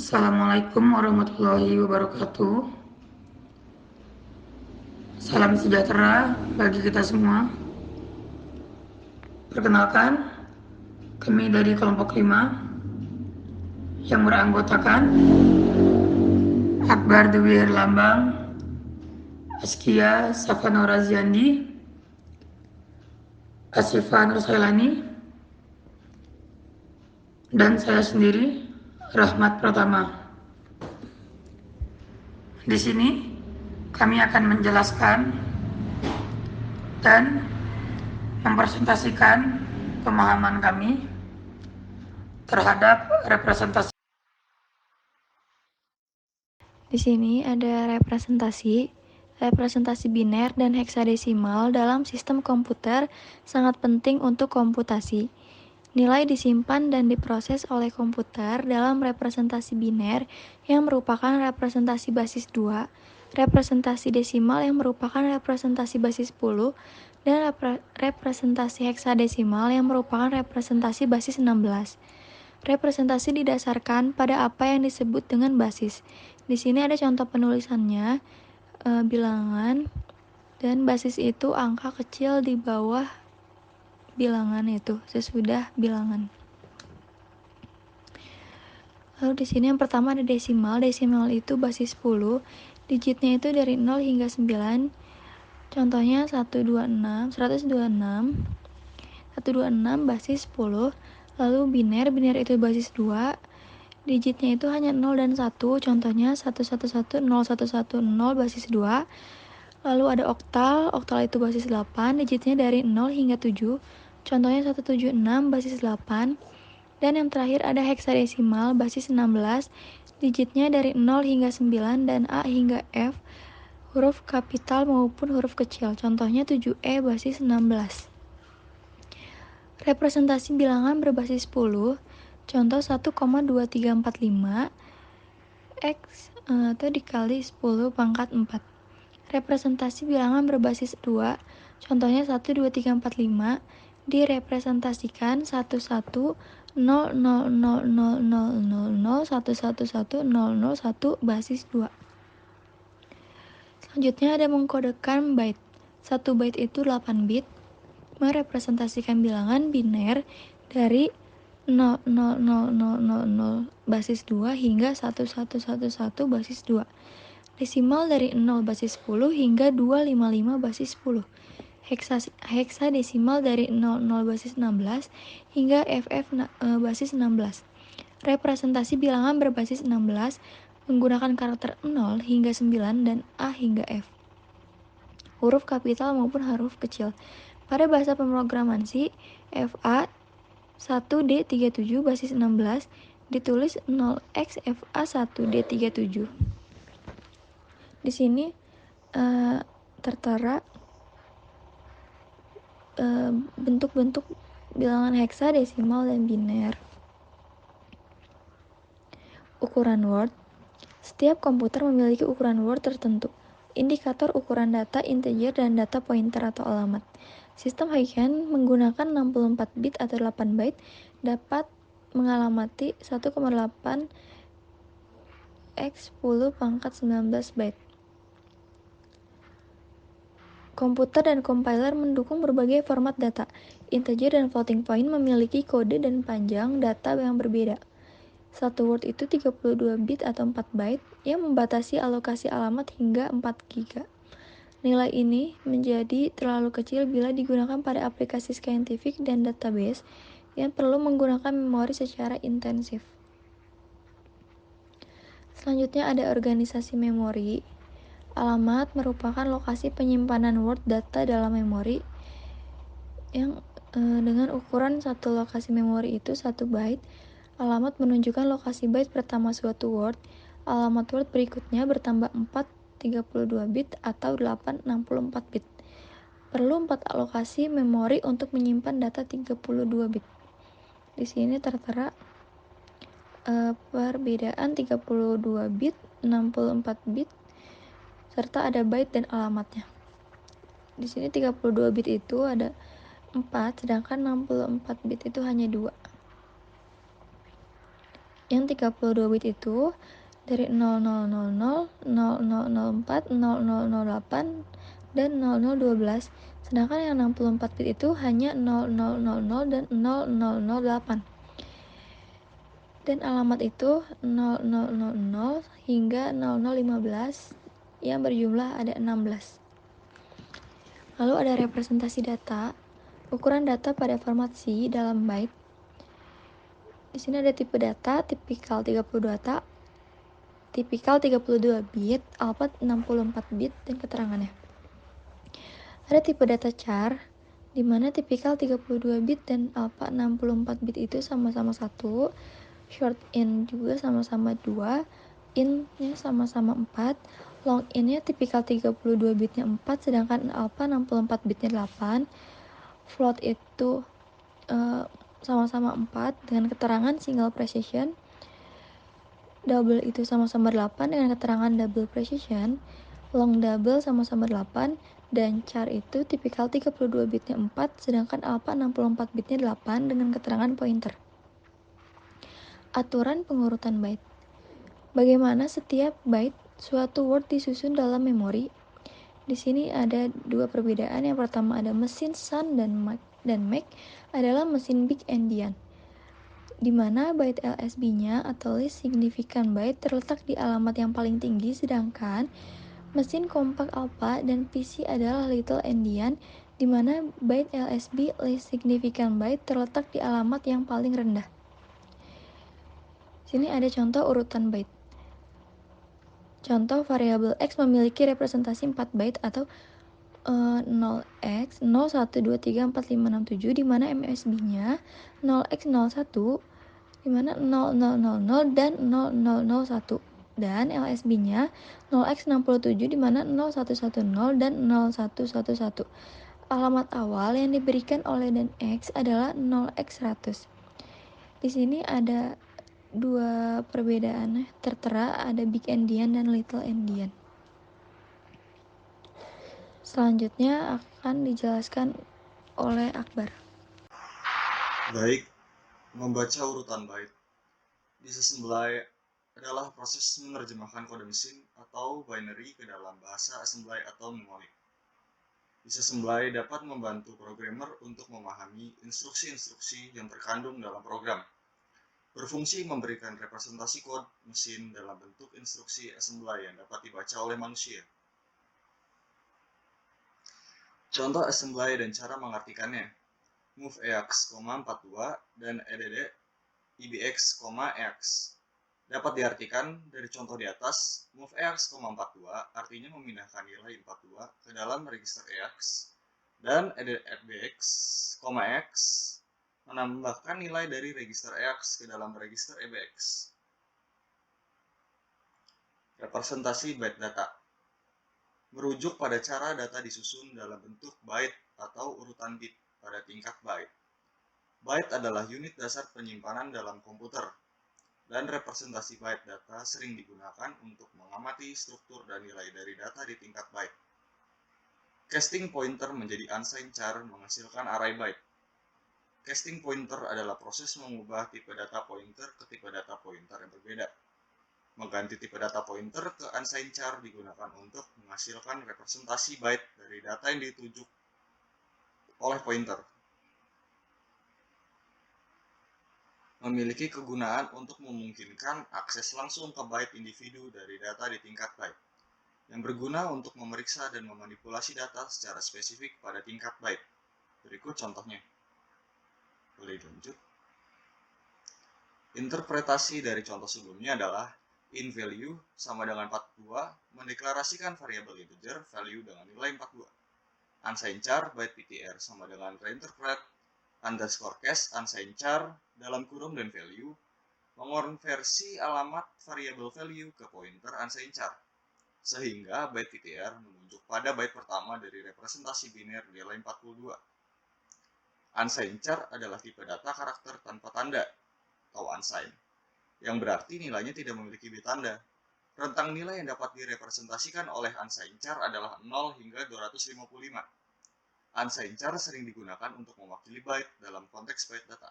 Assalamualaikum warahmatullahi wabarakatuh. Salam sejahtera bagi kita semua. Perkenalkan, kami dari kelompok 5 yang beranggotakan Akbar Dwi Herlambang, Askia Safano Raziandi, Asifa Nursailani, dan saya sendiri, Rahmat Pratama. Di sini kami akan menjelaskan dan mempresentasikan pemahaman kami terhadap representasi. Di sini ada representasi biner dan heksadesimal dalam sistem komputer sangat penting untuk komputasi. Nilai disimpan dan diproses oleh komputer dalam representasi biner yang merupakan representasi basis 2, representasi desimal yang merupakan representasi basis 10, dan representasi heksadesimal yang merupakan representasi basis 16. Representasi didasarkan pada apa yang disebut dengan basis. Di sini ada contoh penulisannya, bilangan, dan basis itu angka kecil di bawah bilangan itu sesudah bilangan. Lalu di sini yang pertama ada desimal. Desimal itu basis 10, digitnya itu dari 0 hingga 9. Contohnya 126 basis 10. Lalu biner itu basis 2, digitnya itu hanya 0 dan 1. Contohnya 1110110 basis 2. Lalu ada oktal itu basis 8, digitnya dari 0 hingga 7. Contohnya 176 basis 8. Dan yang terakhir ada heksadesimal basis 16, digitnya dari 0 hingga 9 dan A hingga F, huruf kapital maupun huruf kecil. Contohnya 7E basis 16. Representasi bilangan berbasis 10. Contoh 1,2345 X atau dikali 10 pangkat 4. Representasi bilangan berbasis 2. Contohnya 1, 2, 3, 4, 5 direpresentasikan 1, 1, 0, 0, 0, 0, 0, 0, 0, 1, 1, 1, 0, 0, 1 basis 2. Selanjutnya ada mengkodekan byte. 1 byte itu 8 bit, merepresentasikan bilangan biner dari 0, 0, 0, 0, 0, 0 basis 2 hingga 1, 1, 1, 1 basis 2. Desimal dari 0 basis 10 hingga 255 basis 10. Heksadesimal dari 00 basis 16 hingga FF basis 16. Representasi bilangan berbasis 16 menggunakan karakter 0 hingga 9 dan A hingga F. Huruf kapital maupun huruf kecil. Pada bahasa pemrograman C, FA 1D37 basis 16 ditulis 0xFA1D37. Di sini tertera bentuk-bentuk bilangan heksadesimal dan biner. Ukuran word. Setiap komputer memiliki ukuran word tertentu. Indikator ukuran data integer dan data pointer atau alamat. Sistem Heiken menggunakan 64 bit atau 8 byte dapat mengalamati 1,8 x 10 pangkat 19 byte. Komputer dan compiler mendukung berbagai format data. Integer dan floating point memiliki kode dan panjang data yang berbeda. Satu word itu 32 bit atau 4 byte yang membatasi alokasi alamat hingga 4 GB. Nilai ini menjadi terlalu kecil bila digunakan pada aplikasi saintifik dan database yang perlu menggunakan memori secara intensif. Selanjutnya ada organisasi memori. Alamat merupakan lokasi penyimpanan word data dalam memori yang dengan ukuran satu lokasi memori itu 1 byte. Alamat menunjukkan lokasi byte pertama suatu word. Alamat word berikutnya bertambah 4 32 bit atau 8 64 bit. Perlu 4 alokasi memori untuk menyimpan data 32 bit. Di sini tertera perbedaan 32 bit, 64 bit serta ada byte dan alamatnya. Di sini 32 bit itu ada 4, sedangkan 64 bit itu hanya 2. Yang 32 bit itu dari 0000, 0004, 0008, dan 0012. Sedangkan yang 64 bit itu hanya 0000 dan 0008. Dan alamat itu 0000 hingga 0015 yang berjumlah ada 16. Lalu ada representasi data, ukuran data pada format C dalam byte. Di sini ada tipe data, tipikal 32 bit, alpha 64 bit, dan keterangannya. Ada tipe data char, di mana tipikal 32 bit dan alpha 64 bit itu sama-sama 1, short in juga sama-sama 2, in-nya sama-sama 4, long in-nya tipikal 32 bitnya 4, sedangkan alpha 64 bitnya 8, float itu sama-sama 4 dengan keterangan single precision, double itu sama-sama 8 dengan keterangan double precision, long double sama-sama 8, dan char itu tipikal 32 bitnya 4, sedangkan alpha 64 bitnya 8 dengan keterangan pointer. Aturan pengurutan byte. Bagaimana setiap byte suatu word disusun dalam memori? Di sini ada dua perbedaan. Yang pertama ada mesin Sun dan Mac adalah mesin big endian, di mana byte LSB-nya atau least significant byte terletak di alamat yang paling tinggi, sedangkan mesin compact alpha dan PC adalah little endian, di mana byte LSB least significant byte terletak di alamat yang paling rendah. Sini ada contoh urutan byte. Contoh variabel X memiliki representasi 4 byte atau 0x 01234567, di mana MSB-nya 0x01, di mana 0000 dan 0001, dan LSB-nya 0x67, di mana 0110 dan 0111. Alamat awal yang diberikan oleh dan X adalah 0x100. Di sini ada dua perbedaan tertera, ada big endian dan little endian. Selanjutnya akan dijelaskan oleh Akbar. Baik, membaca urutan byte. Disassembly adalah proses menerjemahkan kode mesin atau binary ke dalam bahasa assembly atau mnemonik. Disassembly dapat membantu programmer untuk memahami instruksi-instruksi yang terkandung dalam program. Berfungsi memberikan representasi kode mesin dalam bentuk instruksi assembly yang dapat dibaca oleh manusia. Contoh assembly dan cara mengartikannya. Move EX, 42 dan EDD IBX, EX. Dapat diartikan dari contoh di atas, move EX, 42 artinya memindahkan nilai 42 ke dalam register EX, dan EDBX, X menambahkan nilai dari register EX ke dalam register EBX. Representasi byte data merujuk pada cara data disusun dalam bentuk byte atau urutan bit pada tingkat byte. Byte adalah unit dasar penyimpanan dalam komputer, dan representasi byte data sering digunakan untuk mengamati struktur dan nilai dari data di tingkat byte. Casting pointer menjadi unsigned char menghasilkan array byte. Casting pointer adalah proses mengubah tipe data pointer ke tipe data pointer yang berbeda. Mengganti tipe data pointer ke unsigned char digunakan untuk menghasilkan representasi byte dari data yang dituju oleh pointer. Memiliki kegunaan untuk memungkinkan akses langsung ke byte individu dari data di tingkat byte, yang berguna untuk memeriksa dan memanipulasi data secara spesifik pada tingkat byte. Berikut contohnya. Boleh lanjut. Interpretasi dari contoh sebelumnya adalah in value sama dengan 42 mendeklarasikan variabel integer value dengan nilai 42. Unsigned char byte PTR sama dengan reinterpret underscore cast unsigned char dalam kurung dan value mengonversi alamat variabel value ke pointer unsigned char, sehingga byte PTR menunjuk pada byte pertama dari representasi biner nilai 42. Unsigned char adalah tipe data karakter tanpa tanda atau unsigned, yang berarti nilainya tidak memiliki bit tanda. Rentang nilai yang dapat direpresentasikan oleh unsigned char adalah 0 hingga 255. Unsigned char sering digunakan untuk mewakili byte dalam konteks byte data.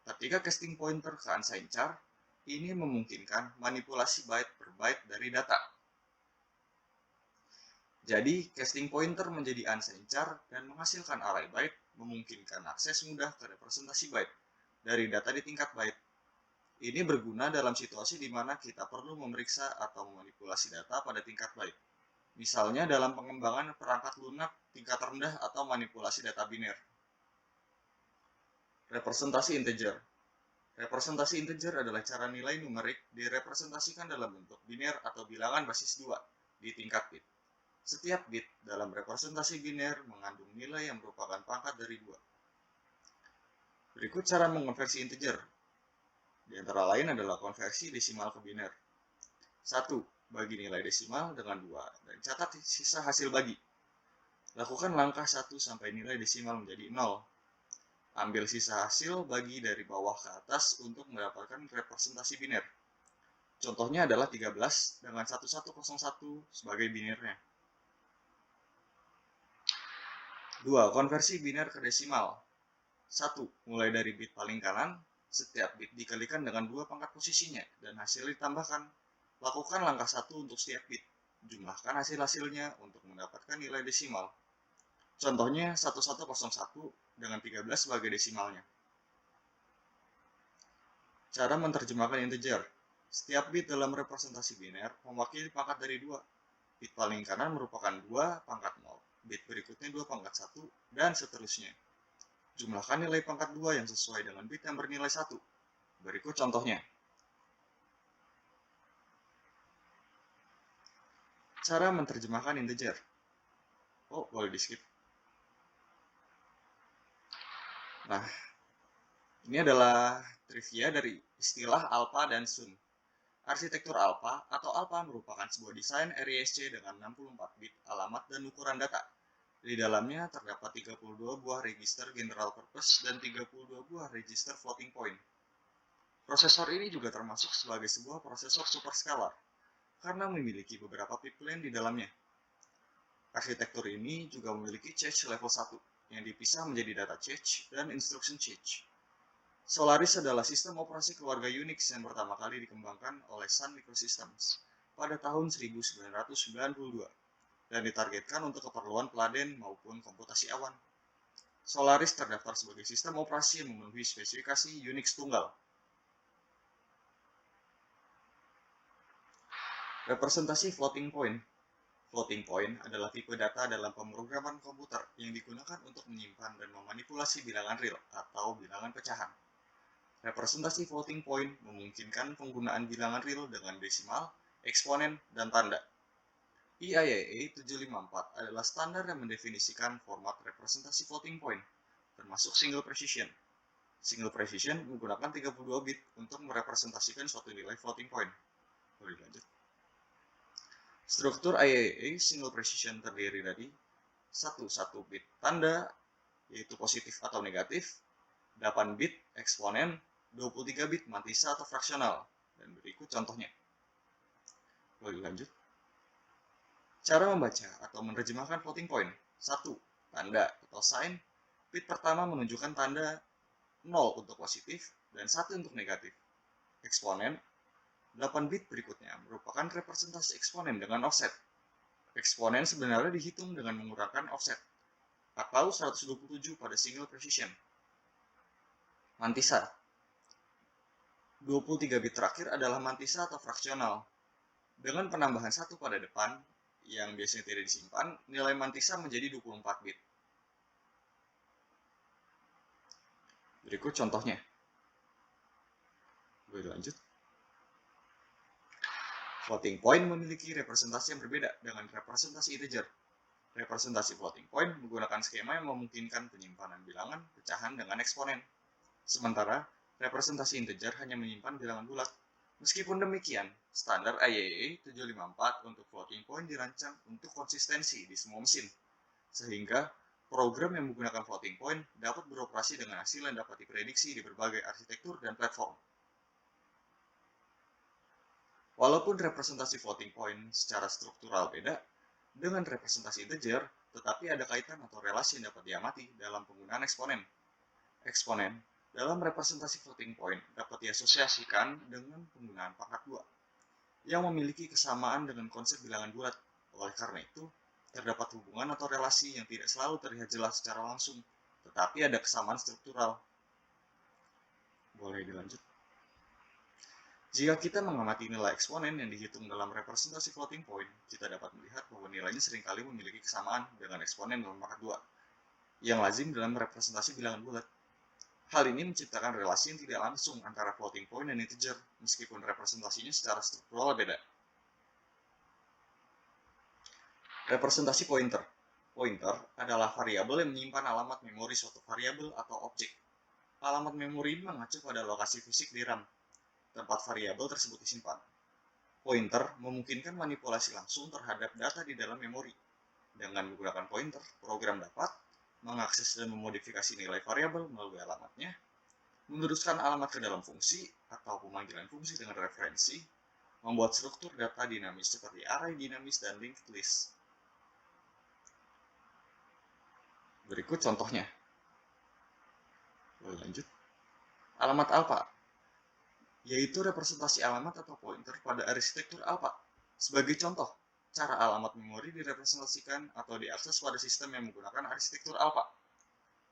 Ketika casting pointer ke unsigned char, ini memungkinkan manipulasi byte per byte dari data. Jadi, casting pointer menjadi unsigned char dan menghasilkan array byte memungkinkan akses mudah ke representasi byte dari data di tingkat byte. Ini berguna dalam situasi di mana kita perlu memeriksa atau memanipulasi data pada tingkat byte. Misalnya dalam pengembangan perangkat lunak tingkat rendah atau manipulasi data biner. Representasi integer. Representasi integer adalah cara nilai numerik direpresentasikan dalam bentuk biner atau bilangan basis 2 di tingkat bit. Setiap bit dalam representasi biner mengandung nilai yang merupakan pangkat dari 2. Berikut cara mengonversi integer. Di antara lain adalah konversi desimal ke biner. 1. Bagi nilai desimal dengan 2 dan catat sisa hasil bagi. Lakukan langkah 1 sampai nilai desimal menjadi 0. Ambil sisa hasil bagi dari bawah ke atas untuk mendapatkan representasi biner. Contohnya adalah 13 dengan 1101 sebagai binernya. 2. Konversi biner ke desimal. 1. Mulai dari bit paling kanan, setiap bit dikalikan dengan 2 pangkat posisinya dan hasil ditambahkan. Lakukan langkah 1 untuk setiap bit. Jumlahkan hasil-hasilnya untuk mendapatkan nilai desimal. Contohnya 1101 dengan 13 sebagai desimalnya. Cara menerjemahkan integer. Setiap bit dalam representasi biner mewakili pangkat dari 2. Bit paling kanan merupakan 2 pangkat 0. Bit berikutnya 2 pangkat 1, dan seterusnya. Jumlahkan nilai pangkat 2 yang sesuai dengan bit yang bernilai 1. Berikut contohnya. Cara menerjemahkan integer. Oh, boleh di-skip. Nah, ini adalah trivia dari istilah alpha dan sun. Arsitektur alpha atau alpha merupakan sebuah desain RISC dengan 64 bit alamat dan ukuran data. Di dalamnya terdapat 32 buah register general purpose dan 32 buah register floating point. Prosesor ini juga termasuk sebagai sebuah prosesor superscalar karena memiliki beberapa bit plan di dalamnya. Arsitektur ini juga memiliki cache level 1 yang dipisah menjadi data cache dan instruction cache. Solaris adalah sistem operasi keluarga Unix yang pertama kali dikembangkan oleh Sun Microsystems pada tahun 1992 dan ditargetkan untuk keperluan peladen maupun komputasi awan. Solaris terdaftar sebagai sistem operasi yang memenuhi spesifikasi Unix tunggal. Representasi floating point. Floating point adalah tipe data dalam pemrograman komputer yang digunakan untuk menyimpan dan memanipulasi bilangan real atau bilangan pecahan. Representasi floating point memungkinkan penggunaan bilangan real dengan desimal, eksponen, dan tanda. IAEA 754 adalah standar yang mendefinisikan format representasi floating point, termasuk single precision. Single precision menggunakan 32 bit untuk merepresentasikan suatu nilai floating point. Boleh lanjut. Struktur IAEA single precision terdiri dari 1 bit tanda, yaitu positif atau negatif, 8 bit eksponen, 23 bit mantisa atau fraksional, dan berikut contohnya. Boleh lanjut. Cara membaca atau menerjemahkan floating point. 1. Tanda atau sign. Bit pertama menunjukkan tanda 0 untuk positif dan 1 untuk negatif. Eksponen. 8 bit berikutnya merupakan representasi eksponen dengan offset. Eksponen sebenarnya dihitung dengan mengurangkan offset, atau 127 pada single precision. Mantisa. 23 bit terakhir adalah mantisa atau fraksional. Dengan penambahan 1 pada depan, yang biasanya tidak disimpan, nilai mantisa menjadi 24 bit. Berikut contohnya. Boleh lanjut. Floating point memiliki representasi yang berbeda dengan representasi integer. Representasi floating point menggunakan skema yang memungkinkan penyimpanan bilangan pecahan dengan eksponen. Sementara, representasi integer hanya menyimpan bilangan bulat. Meskipun demikian, standar IAEA 754 untuk floating point dirancang untuk konsistensi di semua mesin, sehingga program yang menggunakan floating point dapat beroperasi dengan hasil yang dapat diprediksi di berbagai arsitektur dan platform. Walaupun representasi floating point secara struktural beda dengan representasi integer, tetapi ada kaitan atau relasi yang dapat diamati dalam penggunaan eksponen. Eksponen Dalam representasi floating point dapat diasosiasikan dengan penggunaan pangkat 2 yang memiliki kesamaan dengan konsep bilangan bulat. Oleh karena itu, terdapat hubungan atau relasi yang tidak selalu terlihat jelas secara langsung, tetapi ada kesamaan struktural. Boleh dilanjut? Jika kita mengamati nilai eksponen yang dihitung dalam representasi floating point, kita dapat melihat bahwa nilainya seringkali memiliki kesamaan dengan eksponen dalam pangkat 2 yang lazim dalam representasi bilangan bulat. Hal ini menciptakan relasi yang tidak langsung antara floating point dan integer, meskipun representasinya secara struktural beda. Representasi pointer. Pointer adalah variabel yang menyimpan alamat memori suatu variabel atau objek. Alamat memori ini mengacu pada lokasi fisik di RAM, tempat variabel tersebut disimpan. Pointer memungkinkan manipulasi langsung terhadap data di dalam memori. Dengan menggunakan pointer, program dapat mengakses dan memodifikasi nilai variabel melalui alamatnya, meneruskan alamat ke dalam fungsi atau pemanggilan fungsi dengan referensi, membuat struktur data dinamis seperti array dinamis dan linked list. Berikut contohnya. Lanjut. Alamat alpha, yaitu representasi alamat atau pointer pada arsitektur alpha. Sebagai contoh, cara alamat memori direpresentasikan atau diakses pada sistem yang menggunakan arsitektur alpha.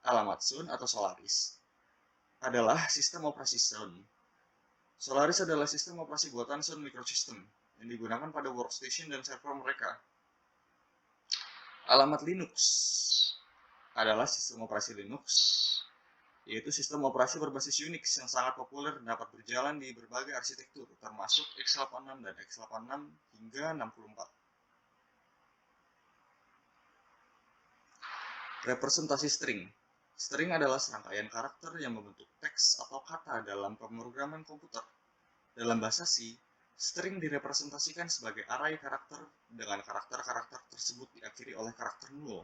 Alamat Sun atau Solaris adalah sistem operasi Sun. Solaris adalah sistem operasi buatan Sun Microsystem yang digunakan pada workstation dan server mereka. Alamat Linux adalah sistem operasi Linux, yaitu sistem operasi berbasis Unix yang sangat populer dan dapat berjalan di berbagai arsitektur, termasuk x86 dan x86 hingga 64. Representasi string. String adalah serangkaian karakter yang membentuk teks atau kata dalam pemrograman komputer. Dalam bahasa C, string direpresentasikan sebagai array karakter dengan karakter-karakter tersebut diakhiri oleh karakter null.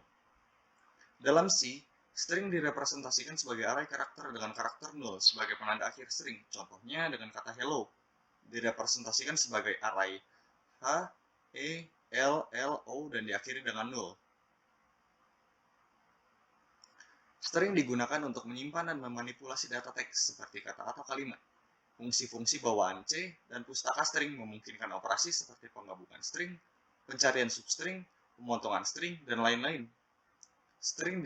Dalam C, string direpresentasikan sebagai array karakter dengan karakter null sebagai penanda akhir string. Contohnya dengan kata hello, direpresentasikan sebagai array H, E, L, L, O, dan diakhiri dengan null. String digunakan untuk menyimpan dan memanipulasi data teks seperti kata atau kalimat. Fungsi-fungsi bawaan C dan pustaka string memungkinkan operasi seperti penggabungan string, pencarian substring, pemotongan string, dan lain-lain. String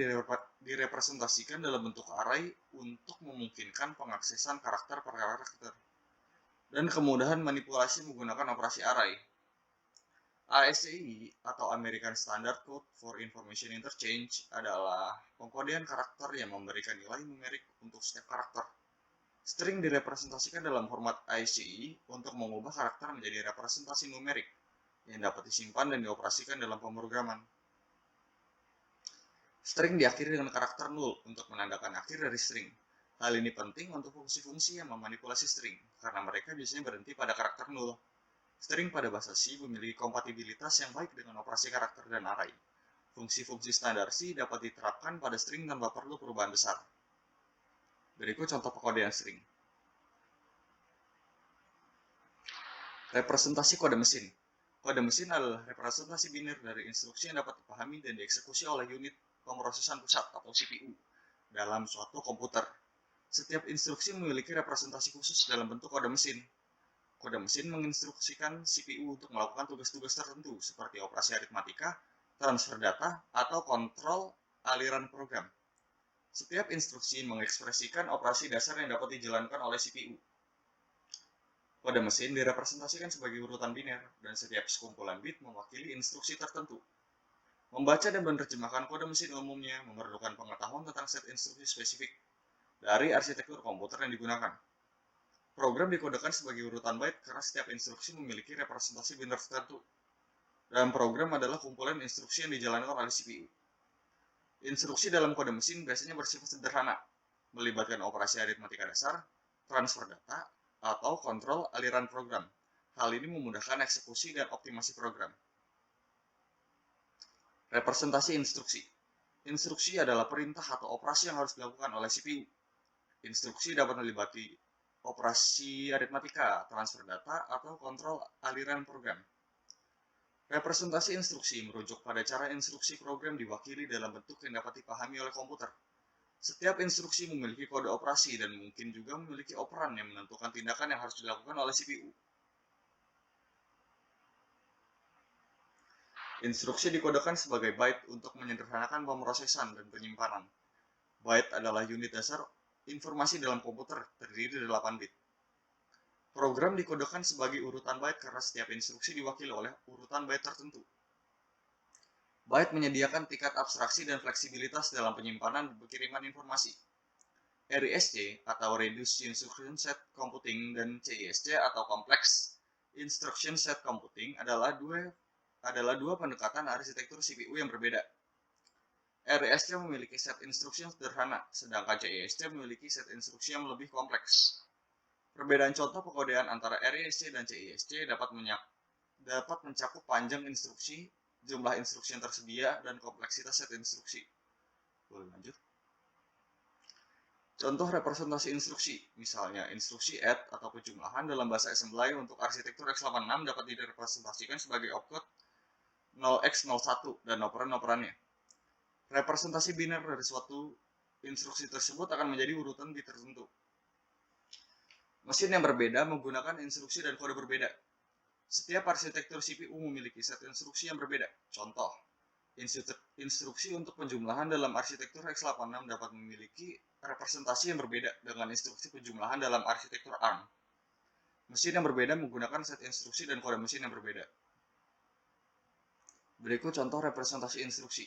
direpresentasikan dalam bentuk array untuk memungkinkan pengaksesan karakter per karakter dan kemudahan manipulasi menggunakan operasi array. ASCII atau American Standard Code for Information Interchange adalah pengkodean karakter yang memberikan nilai numerik untuk setiap karakter. String direpresentasikan dalam format ASCII untuk mengubah karakter menjadi representasi numerik yang dapat disimpan dan dioperasikan dalam pemrograman. String diakhiri dengan karakter null untuk menandakan akhir dari string. Hal ini penting untuk fungsi-fungsi yang memanipulasi string, karena mereka biasanya berhenti pada karakter null. String pada bahasa C memiliki kompatibilitas yang baik dengan operasi karakter dan array. Fungsi-fungsi standar C dapat diterapkan pada string tanpa perlu perubahan besar. Berikut contoh pengkodean string. Representasi kode mesin. Kode mesin adalah representasi biner dari instruksi yang dapat dipahami dan dieksekusi oleh unit pemrosesan pusat atau CPU dalam suatu komputer. Setiap instruksi memiliki representasi khusus dalam bentuk kode mesin. Kode mesin menginstruksikan CPU untuk melakukan tugas-tugas tertentu seperti operasi aritmatika, transfer data, atau kontrol aliran program. Setiap instruksi mengekspresikan operasi dasar yang dapat dijalankan oleh CPU. Kode mesin direpresentasikan sebagai urutan biner, dan setiap sekumpulan bit mewakili instruksi tertentu. Membaca dan menerjemahkan kode mesin umumnya memerlukan pengetahuan tentang set instruksi spesifik dari arsitektur komputer yang digunakan. Program dikodekan sebagai urutan byte karena setiap instruksi memiliki representasi biner tertentu. Dalam program adalah kumpulan instruksi yang dijalankan oleh CPU. Instruksi dalam kode mesin biasanya bersifat sederhana, melibatkan operasi aritmatika dasar, transfer data, atau kontrol aliran program. Hal ini memudahkan eksekusi dan optimasi program. Representasi instruksi. Instruksi adalah perintah atau operasi yang harus dilakukan oleh CPU. Instruksi dapat melibatkan operasi aritmatika, transfer data, atau kontrol aliran program. Representasi instruksi merujuk pada cara instruksi program diwakili dalam bentuk yang dapat dipahami oleh komputer. Setiap instruksi memiliki kode operasi dan mungkin juga memiliki operan yang menentukan tindakan yang harus dilakukan oleh CPU. Instruksi dikodekan sebagai byte untuk menyederhanakan pemrosesan dan penyimpanan. Byte adalah unit dasar informasi dalam komputer, terdiri dari 8 bit. Program dikodekan sebagai urutan byte karena setiap instruksi diwakili oleh urutan byte tertentu. Byte menyediakan tingkat abstraksi dan fleksibilitas dalam penyimpanan dan pengiriman informasi. RISC atau Reduced Instruction Set Computing dan CISC atau Complex Instruction Set Computing adalah dua pendekatan arsitektur CPU yang berbeda. RISC memiliki set instruksi yang sederhana, sedangkan CISC memiliki set instruksi yang lebih kompleks. Perbedaan contoh pengodean antara RISC dan CISC dapat mencakup panjang instruksi, jumlah instruksi yang tersedia, dan kompleksitas set instruksi. Boleh lanjut. Contoh representasi instruksi, misalnya instruksi add atau penjumlahan dalam bahasa assembly untuk arsitektur x86 dapat direpresentasikan sebagai opcode 0x01 dan operan-operannya. Representasi biner dari suatu instruksi tersebut akan menjadi urutan bit tertentu. Mesin yang berbeda menggunakan instruksi dan kode berbeda. Setiap arsitektur CPU memiliki set instruksi yang berbeda. Contoh, instruksi untuk penjumlahan dalam arsitektur x86 dapat memiliki representasi yang berbeda dengan instruksi penjumlahan dalam arsitektur ARM. Mesin yang berbeda menggunakan set instruksi dan kode mesin yang berbeda. Berikut contoh representasi instruksi.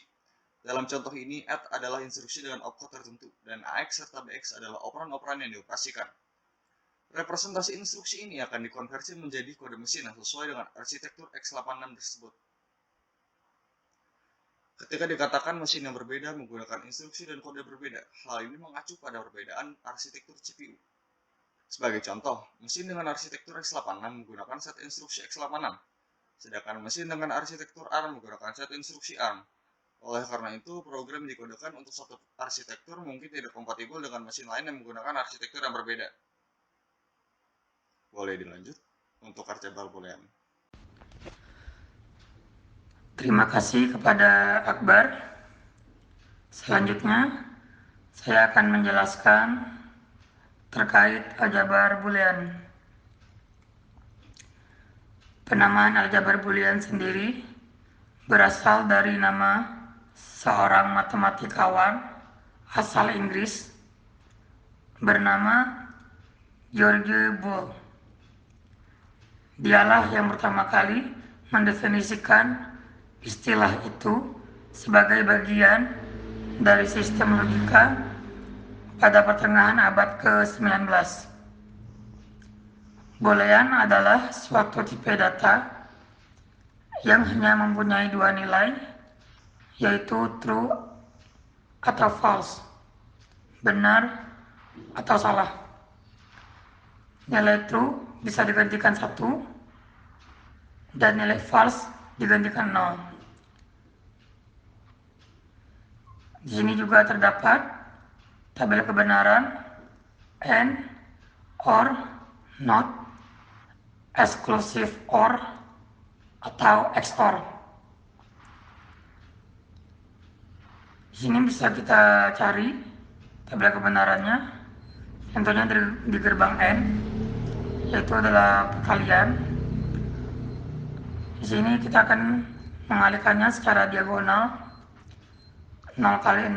Dalam contoh ini, add adalah instruksi dengan opcode tertentu, dan AX serta BX adalah operan-operan yang dioperasikan. Representasi instruksi ini akan dikonversi menjadi kode mesin yang sesuai dengan arsitektur x86 tersebut. Ketika dikatakan mesin yang berbeda menggunakan instruksi dan kode berbeda, hal ini mengacu pada perbedaan arsitektur CPU. Sebagai contoh, mesin dengan arsitektur x86 menggunakan set instruksi x86, sedangkan mesin dengan arsitektur ARM menggunakan set instruksi ARM. Oleh karena itu, program dikodekan untuk satu arsitektur mungkin tidak kompatibel dengan mesin lain yang menggunakan arsitektur yang berbeda. Boleh dilanjut untuk aljabar boolean. Terima kasih kepada Akbar. Selanjutnya, saya akan menjelaskan terkait aljabar boolean. Penamaan aljabar boolean sendiri berasal dari nama seorang matematikawan asal Inggris bernama George Boole. Dialah yang pertama kali mendefinisikan istilah itu sebagai bagian dari sistem logika pada pertengahan abad ke-19. Boolean adalah suatu tipe data yang hanya mempunyai dua nilai, yaitu true atau false, benar atau salah. Nilai true bisa digantikan 1 dan nilai false digantikan 0. Di sini juga terdapat tabel kebenaran and, or, not, exclusive or, atau XOR. Di sini bisa kita cari tabel kebenarannya, tentunya di gerbang N, yaitu adalah perkalian. Di sini kita akan mengalihkannya secara diagonal. 0 kali 0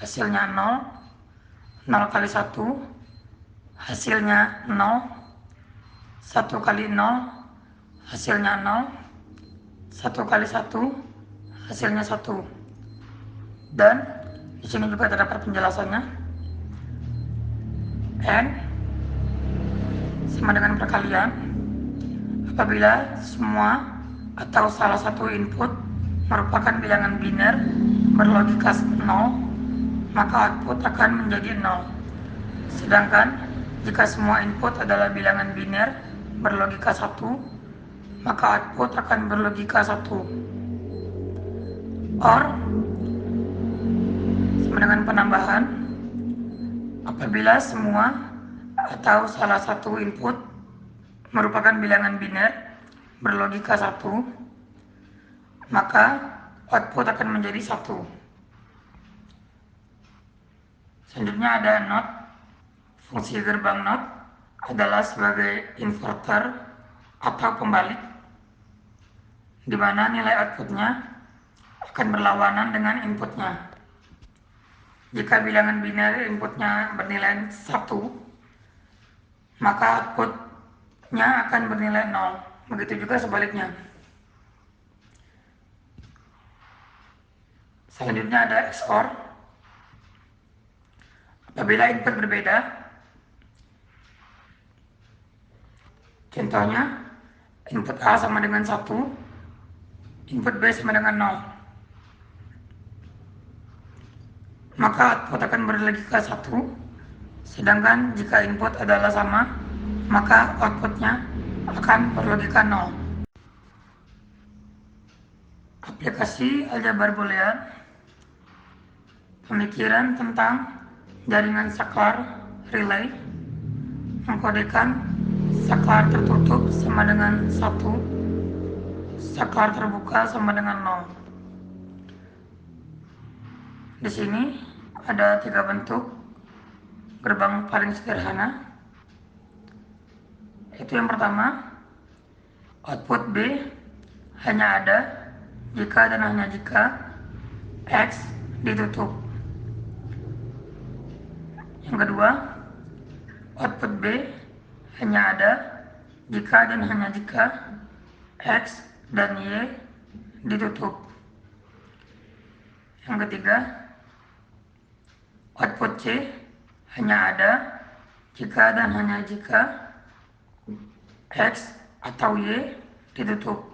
hasilnya 0, 0 kali 1 hasilnya 0, 1 kali 0 hasilnya 0, 1 kali 1 hasilnya 1. Dan di sini juga terdapat penjelasannya. N sama dengan perkalian apabila semua atau salah satu input merupakan bilangan biner berlogika 0, maka output akan menjadi 0. Sedangkan jika semua input adalah bilangan biner berlogika 1, maka output akan berlogika 1. OR sama dengan penambahan apabila semua atau salah satu input merupakan bilangan biner berlogika 1, maka output akan menjadi 1. Selanjutnya ada NOT. Fungsi gerbang NOT adalah sebagai inverter atau pembalik, di mana nilai outputnya akan berlawanan dengan inputnya. Jika bilangan biner inputnya bernilai 1, maka outputnya akan bernilai 0. Begitu juga sebaliknya. Selanjutnya ada XOR. Apabila input berbeda, contohnya input A sama dengan 1, input B sama dengan 0, maka output akan berlogika 1. Sedangkan jika input adalah sama, maka outputnya akan berlogika 0. Aplikasi aljabar boolean. Pemikiran tentang jaringan saklar relay mengkodekan saklar tertutup sama dengan 1, saklar terbuka sama dengan 0. Di sini ada 3 bentuk gerbang paling sederhana. Itu yang pertama, output B hanya ada jika dan hanya jika X ditutup. Yang kedua, output B hanya ada jika dan hanya jika X dan Y ditutup. Yang ketiga, output C hanya ada jika dan hanya jika X atau Y ditutup.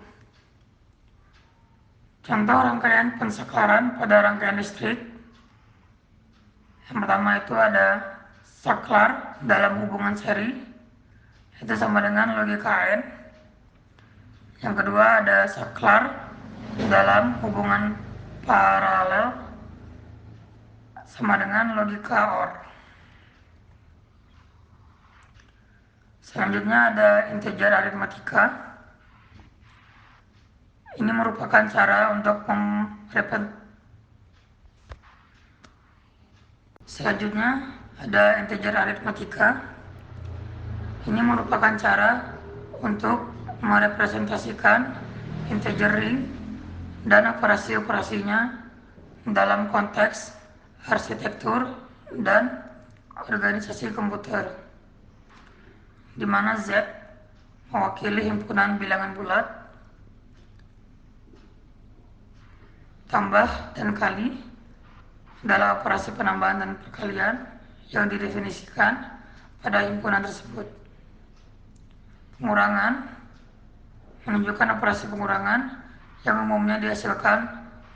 Contoh rangkaian pensaklaran pada rangkaian listrik. Yang pertama itu ada saklar dalam hubungan seri, itu sama dengan logika N. Yang kedua ada saklar dalam hubungan paralel, sama dengan logika OR. Selanjutnya ada integer aritmatika. Ini merupakan cara untuk Selanjutnya ada integer aritmatika. Ini merupakan cara untuk merepresentasikan integer ring dan operasi-operasinya dalam konteks arsitektur dan organisasi komputer, di mana Z mewakili himpunan bilangan bulat, tambah dan kali adalah operasi penambahan dan perkalian yang didefinisikan pada himpunan tersebut. Pengurangan menunjukkan operasi pengurangan yang umumnya dihasilkan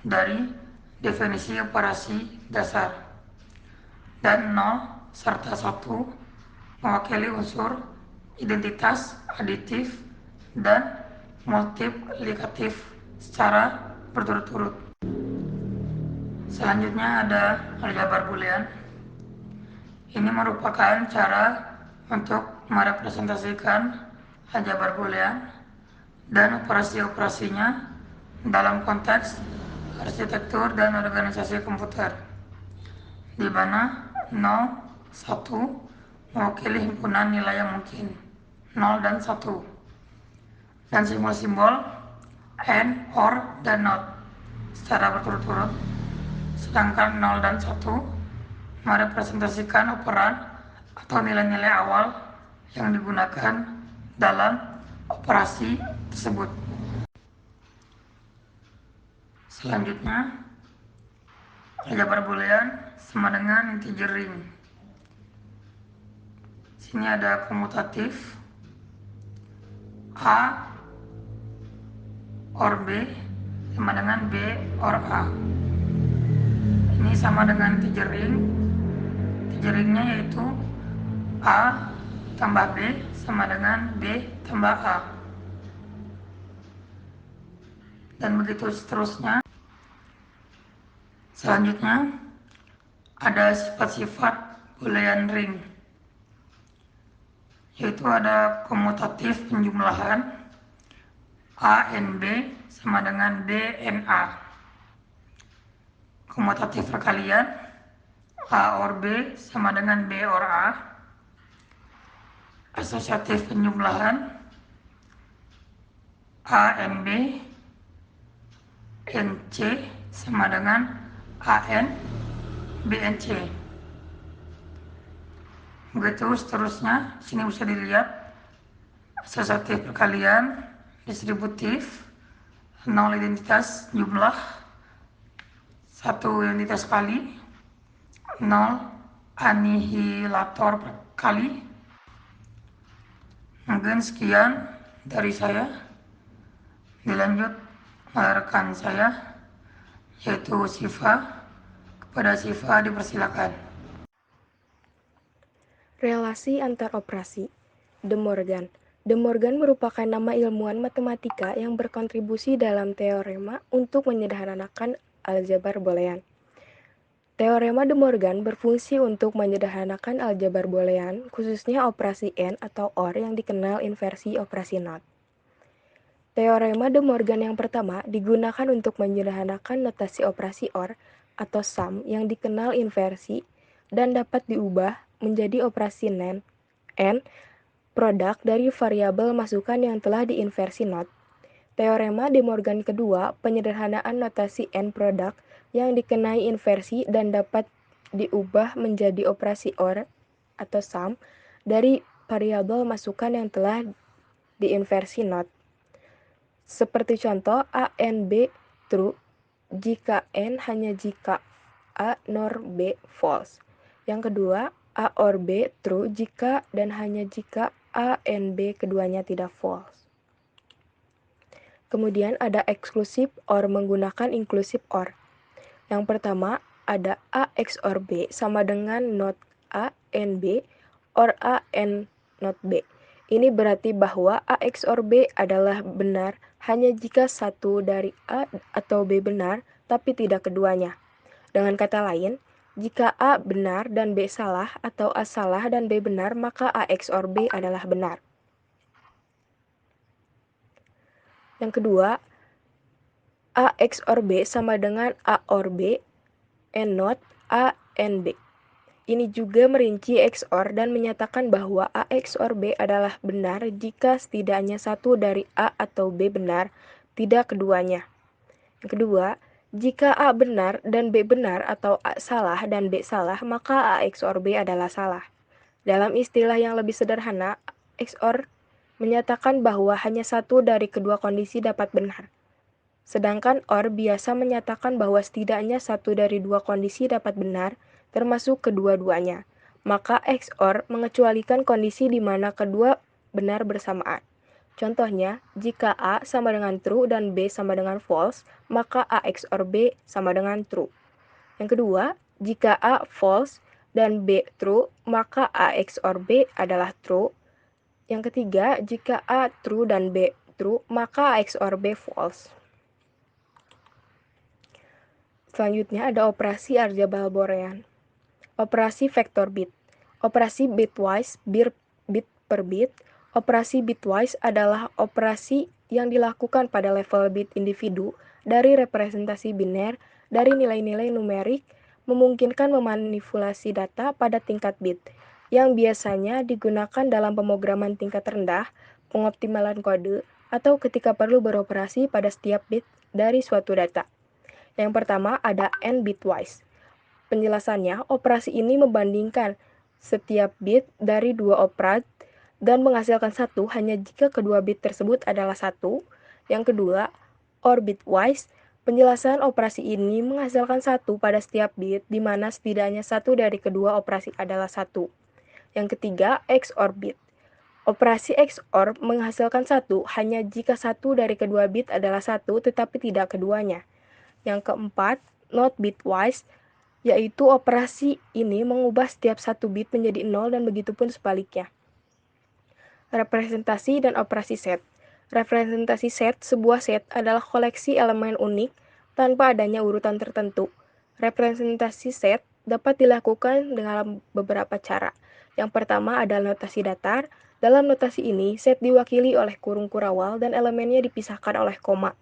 dari definisi operasi dasar. Dan 0 serta 1 mewakili unsur identitas aditif dan multiplikatif secara berturut-turut. Selanjutnya ada aljabar boolean. Ini merupakan cara untuk merepresentasikan aljabar boolean dan operasi-operasinya dalam konteks arsitektur dan organisasi komputer, di mana 0, 1 mewakili himpunan nilai yang mungkin, 0 dan 1, dan simbol-simbol AND, OR, dan NOT secara berturut-turut. Sedangkan 0 dan 1 merepresentasikan operan atau nilai-nilai awal yang digunakan dalam operasi tersebut. Selanjutnya, aljabar boolean sama dengan integer ring. Sini ada komutatif A OR B sama dengan B OR A. Ini sama dengan integer ring. Integer ringnya yaitu A tambah B sama dengan B tambah A. Dan begitu seterusnya. Selanjutnya ada sifat-sifat boolean ring, yaitu ada komutatif penjumlahan A N B sama dengan B N A, komutatif perkalian A or B sama dengan B or A. Asosiatif penjumlahan A and B, NC sama dengan AN, BNC. Begitu seterusnya, sini bisa dilihat asosiatif perkalian, distributif, 0 identitas jumlah, 1 identitas kali, 0 anihilator kali. Mungkin sekian dari saya. Dilanjut rekan saya, yaitu Siva. Kepada Siva dipersilakan. Relasi antar operasi. De Morgan. De Morgan merupakan nama ilmuwan matematika yang berkontribusi dalam teorema untuk menyederhanakan aljabar boolean. Teorema De Morgan berfungsi untuk menyederhanakan aljabar boolean, khususnya operasi AND atau OR yang dikenal inversi operasi NOT. Teorema De Morgan yang pertama digunakan untuk menyederhanakan notasi operasi OR atau sum yang dikenal inversi dan dapat diubah menjadi operasi NAND, produk dari variabel masukan yang telah diinversi NOT. Teorema De Morgan kedua, penyederhanaan notasi AND produk yang dikenai inversi dan dapat diubah menjadi operasi OR atau sum dari variabel masukan yang telah diinversi NOT. Seperti contoh A and B true jika N hanya jika A nor B false. Yang kedua, A or B true jika dan hanya jika A and B keduanya tidak false. Kemudian ada exclusive OR menggunakan inclusive OR. Yang pertama ada A XOR B sama dengan not A and B or A and not B. Ini berarti bahwa A XOR B adalah benar hanya jika satu dari A atau B benar tapi tidak keduanya. Dengan kata lain, jika A benar dan B salah atau A salah dan B benar, maka A XOR B adalah benar. Yang kedua, A XOR B sama dengan A or B and not A and B. Ini juga merinci XOR dan menyatakan bahwa A XOR B adalah benar jika setidaknya satu dari A atau B benar, tidak keduanya. Yang kedua, jika A benar dan B benar atau A salah dan B salah, maka A XOR B adalah salah. Dalam istilah yang lebih sederhana, XOR menyatakan bahwa hanya satu dari kedua kondisi dapat benar. Sedangkan OR biasa menyatakan bahwa setidaknya satu dari dua kondisi dapat benar, termasuk kedua-duanya. Maka XOR mengecualikan kondisi di mana kedua benar bersamaan. Contohnya, jika A sama dengan true dan B sama dengan false, maka A XOR B sama dengan true. Yang kedua, jika A false dan B true, maka A XOR B adalah true. Yang ketiga, jika A true dan B true, maka A XOR B false. Selanjutnya ada operasi aljabar boolean. Operasi vektor bit. Operasi bitwise, bit per bit. Operasi bitwise adalah operasi yang dilakukan pada level bit individu dari representasi biner dari nilai-nilai numerik, memungkinkan memanipulasi data pada tingkat bit, yang biasanya digunakan dalam pemrograman tingkat rendah, pengoptimalan kode, atau ketika perlu beroperasi pada setiap bit dari suatu data. Yang pertama ada n bitwise. Penjelasannya, operasi ini membandingkan setiap bit dari dua operand dan menghasilkan satu hanya jika kedua bit tersebut adalah satu. Yang kedua, OR bitwise. Penjelasan operasi ini menghasilkan satu pada setiap bit, di mana setidaknya satu dari kedua operasi adalah satu. Yang ketiga, XOR bit. Operasi XOR menghasilkan satu hanya jika satu dari kedua bit adalah satu, tetapi tidak keduanya. Yang keempat, not bitwise, yaitu operasi ini mengubah setiap satu bit menjadi 0 dan begitupun sebaliknya. Representasi dan operasi set. Representasi set, sebuah set adalah koleksi elemen unik tanpa adanya urutan tertentu. Representasi set dapat dilakukan dengan beberapa cara. Yang pertama adalah notasi datar. Dalam notasi ini, set diwakili oleh kurung kurawal dan elemennya dipisahkan oleh koma.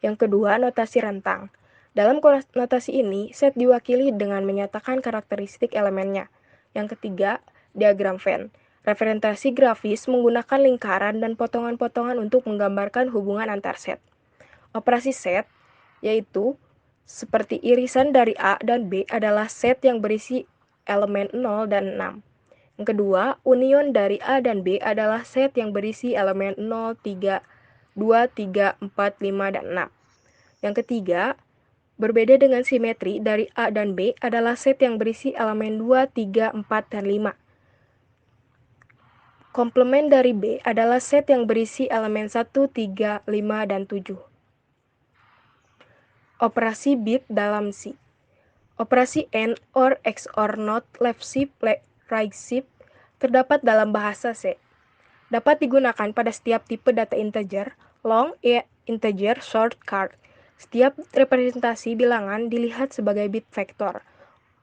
Yang kedua, notasi rentang. Dalam konotasi ini, set diwakili dengan menyatakan karakteristik elemennya. Yang ketiga, diagram Venn. Representasi grafis menggunakan lingkaran dan potongan-potongan untuk menggambarkan hubungan antar set. Operasi set, yaitu seperti irisan dari A dan B adalah set yang berisi elemen 0 dan 6. Yang kedua, union dari A dan B adalah set yang berisi elemen 0, 3, 2, 3, 4, 5, dan 6. Yang ketiga, berbeda dengan simetri dari A dan B adalah set yang berisi elemen 2, 3, 4, dan 5. Komplement dari B adalah set yang berisi elemen 1, 3, 5, dan 7. Operasi bit dalam C. Operasi AND or XOR NOT left shift, right shift terdapat dalam bahasa C. Dapat digunakan pada setiap tipe data integer, long, integer, short, card. Setiap representasi bilangan dilihat sebagai bit vektor.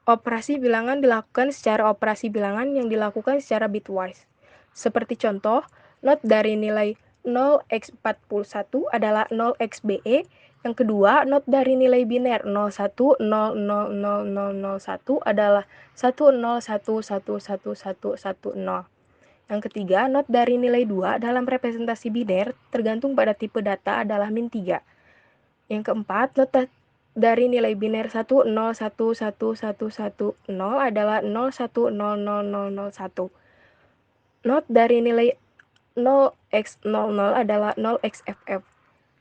Operasi bilangan dilakukan secara operasi bilangan yang dilakukan secara bitwise. Seperti contoh, not dari nilai 0x41 adalah 0xBE. Yang kedua, not dari nilai biner 01000001 adalah 10111110. Yang ketiga, not dari nilai 2 dalam representasi biner tergantung pada tipe data adalah min 3. Yang keempat, not dari nilai biner 10111110 adalah 01000001. Not dari nilai 0x00 adalah 0xFF.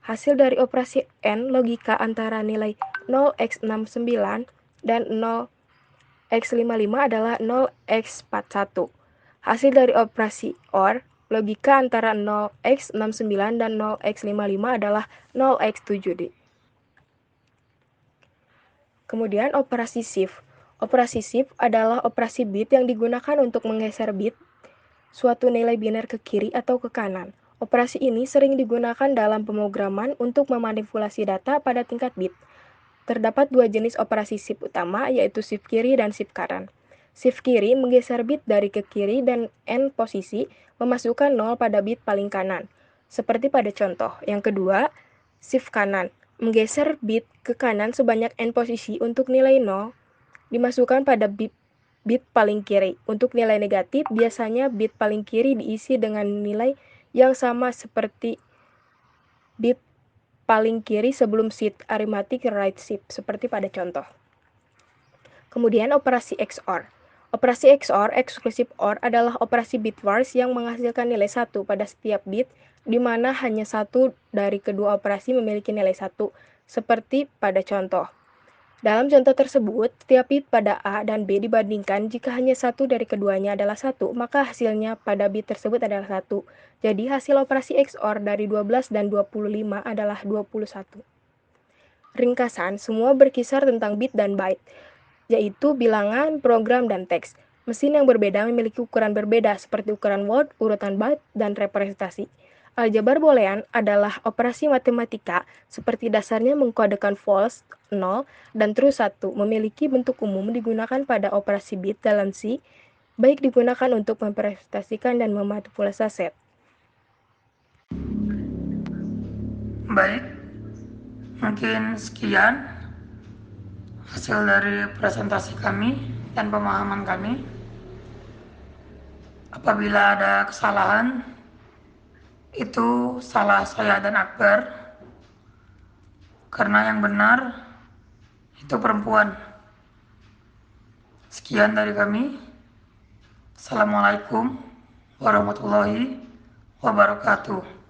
Hasil dari operasi AND logika antara nilai 0x69 dan 0x55 adalah 0x41. Hasil dari operasi OR logika antara 0x69 dan 0x55 adalah 0x7D. Kemudian operasi shift. Operasi shift adalah operasi bit yang digunakan untuk menggeser bit suatu nilai biner ke kiri atau ke kanan. Operasi ini sering digunakan dalam pemrograman untuk memanipulasi data pada tingkat bit. Terdapat dua jenis operasi shift utama, yaitu shift kiri dan shift kanan. Shift kiri menggeser bit dari ke kiri dan N posisi memasukkan 0 pada bit paling kanan, seperti pada contoh. Yang kedua, shift kanan menggeser bit ke kanan sebanyak N posisi untuk nilai 0 dimasukkan pada bit paling kiri. Untuk nilai negatif, biasanya bit paling kiri diisi dengan nilai yang sama seperti bit paling kiri sebelum shift arithmetic right shift, seperti pada contoh. Kemudian operasi XOR. Operasi XOR, exclusive OR, adalah operasi bitwise yang menghasilkan nilai 1 pada setiap bit, di mana hanya satu dari kedua operasi memiliki nilai 1, seperti pada contoh. Dalam contoh tersebut, setiap bit pada A dan B dibandingkan jika hanya satu dari keduanya adalah 1, maka hasilnya pada bit tersebut adalah 1. Jadi hasil operasi XOR dari 12 dan 25 adalah 21. Ringkasan, semua berkisar tentang bit dan byte, yaitu bilangan, program, dan teks. Mesin yang berbeda memiliki ukuran berbeda seperti ukuran word, urutan byte, dan representasi. Aljabar boolean adalah operasi matematika seperti dasarnya mengkodekan false, 0, dan true 1, memiliki bentuk umum digunakan pada operasi bit dalam C, baik digunakan untuk merepresentasikan dan memanipulasi set. Baik, mungkin sekian hasil dari presentasi kami dan pemahaman kami. Apabila ada kesalahan, itu salah saya dan Akbar, karena yang benar itu perempuan. Sekian dari kami. Assalamualaikum warahmatullahi wabarakatuh.